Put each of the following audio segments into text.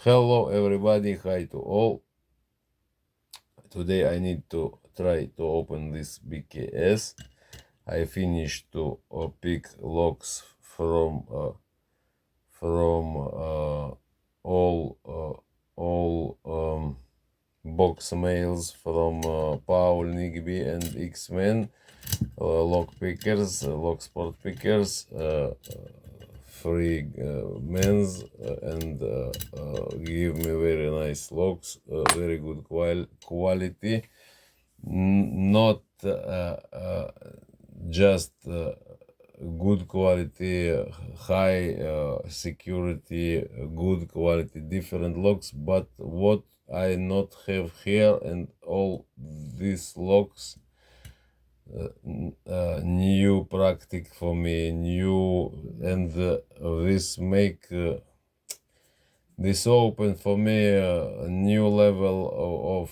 Hello everybody, hi to all. Today I need to try to open this BKS. I finished to pick locks from all box mails from Paul Nigby and X-Men, lock pickers, lock sport pickers, free men's, and give me very nice locks, very good quality, not just good quality, high security, good quality, different locks, but what I not have here, and all these locks new practice for me, new, and this make this open for me a new level of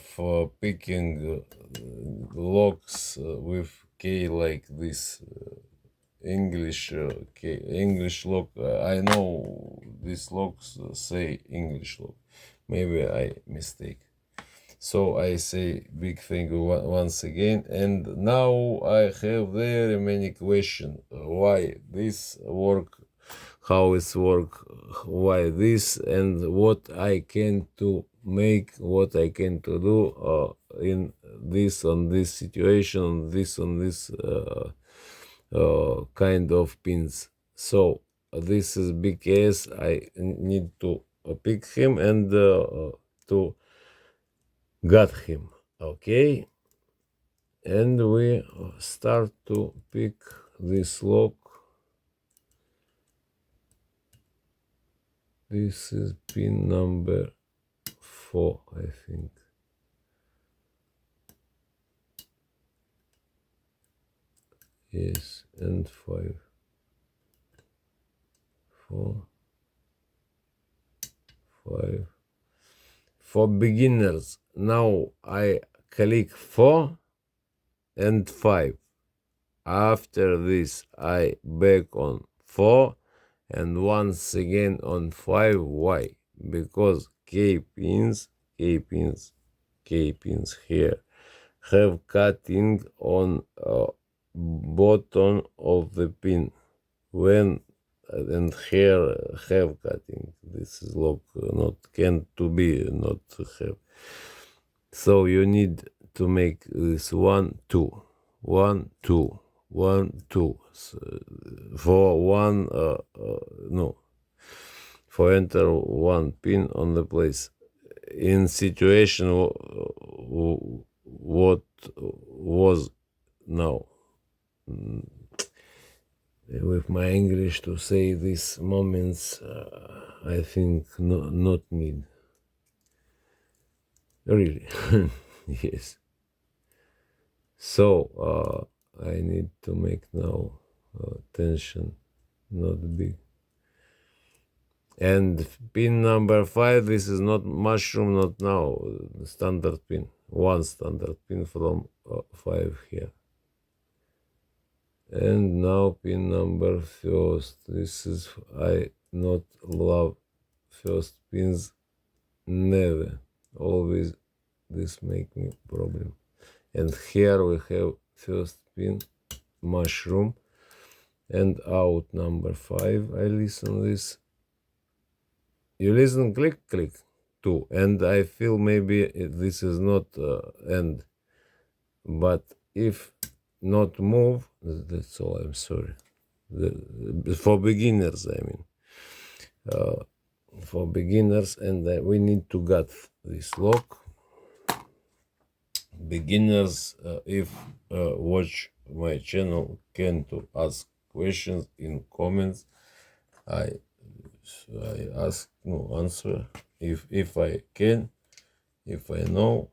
picking locks with K like this. English English lock. I know these locks say English lock. Maybe I mistake. So I say big thank you once again. And now I have very many questions. Why this work? How it's work? Why this? And what I can to make? What I can to do in this on this situation? On this. Kind of pins. So this is BKS. I need to pick him and to get him. Okay, and we start to pick this lock. This is pin number 4, I think. Yes, and 5, 4, 5. For beginners, now I click 4 and 5. After this, I back on 4 and once again on 5. Why? Because K pins here have cutting on bottom of the pin when and here have cutting. This is lock not can to be not have. So you need to make this 1 2 1 2 1 2 for one no for enter one pin on the place in situation what was now with my English to say these moments I think not need really. Yes, so I need to make now tension not big. And pin number 5, this is not mushroom, not now, standard pin, one standard pin from 5 here. And now pin number first, this is, I not love first pins, never, always this make me problem. And here we have first pin, mushroom, and out number 5, I listen this. You listen, click, 2, and I feel maybe this is not end, but if not move, that's all, I'm sorry. For beginners, I mean. For beginners, and we need to get this lock. Beginners, if watch my channel, can to ask questions in comments. I ask no answer if I can, if I know,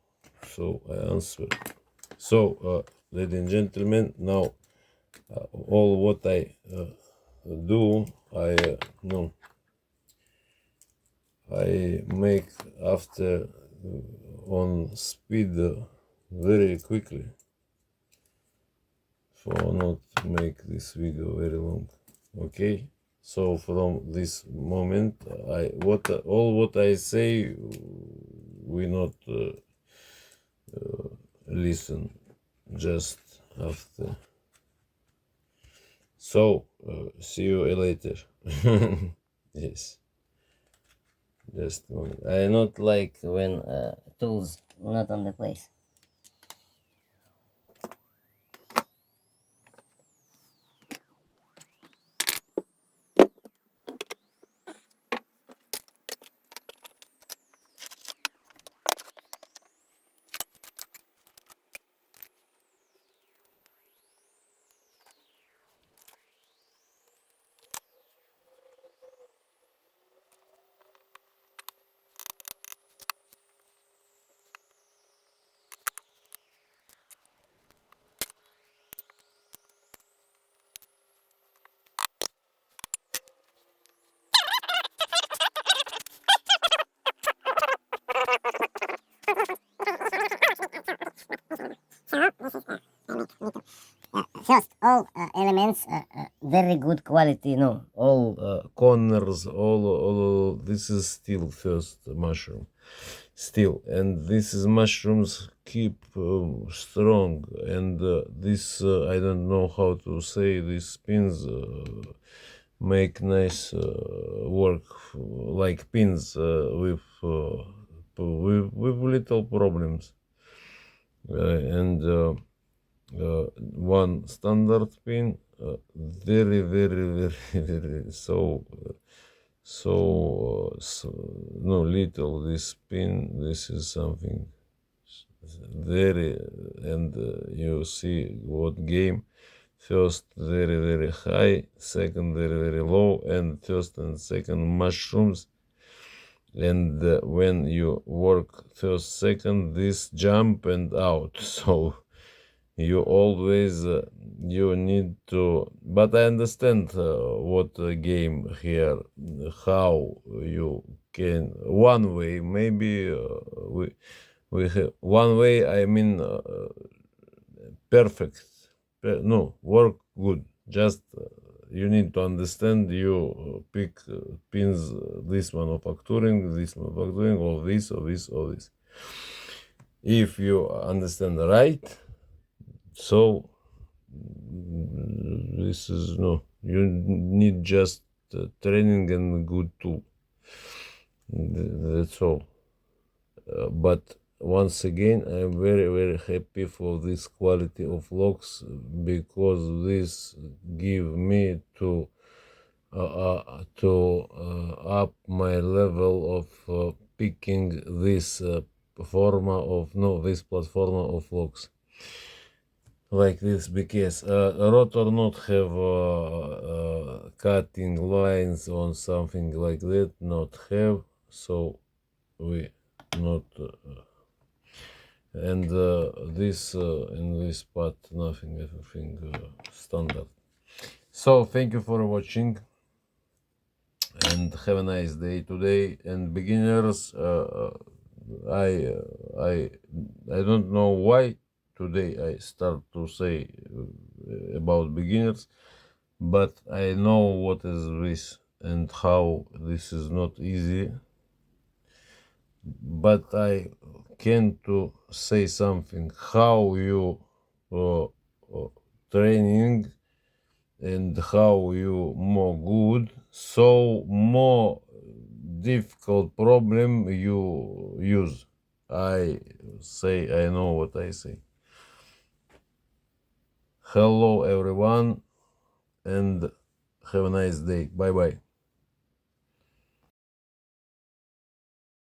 so I answer. So ladies and gentlemen, now all what I do, I no I make after on speed very quickly for not make this video very long. Okay, So from this moment, what I say, we not listen just after. So see you later. Yes, just one. I not like when tools not on the place. First, all elements very good quality. No, all corners, all. This is still first mushroom, still, and this is mushrooms keep strong, and this I don't know how to say. These pins make nice work like pins with little problems, and. One standard pin, very, very, very, very so no little. This pin, this is something very, and you see what game. First very, very high, second very, very low, and first and second mushrooms. And when you work first, second, this jump and out. So you always you need to, but I understand what game here, how you can one way maybe we have one way, I mean perfect, no work good, just you need to understand, you pick pins, this manufacturing, this manufacturing, all this, all this, all this. If you understand right, so this is no, you need just training and good tool. That's all. But once again, I'm very, very happy for this quality of locks, because this give me to up my level of picking this forma of no this platform of locks. Like this BKS. Rotor not have cutting lines on something like that, not have, so we not and this in this part nothing, everything standard. So thank you for watching and have a nice day today. And beginners, I I I don't know why today I start to say about beginners, but I know what is this and how this is not easy. But I can to say something how you training and how you more good, so more difficult problem you use. I say I know what I say. Hello everyone and have a nice day. Bye bye.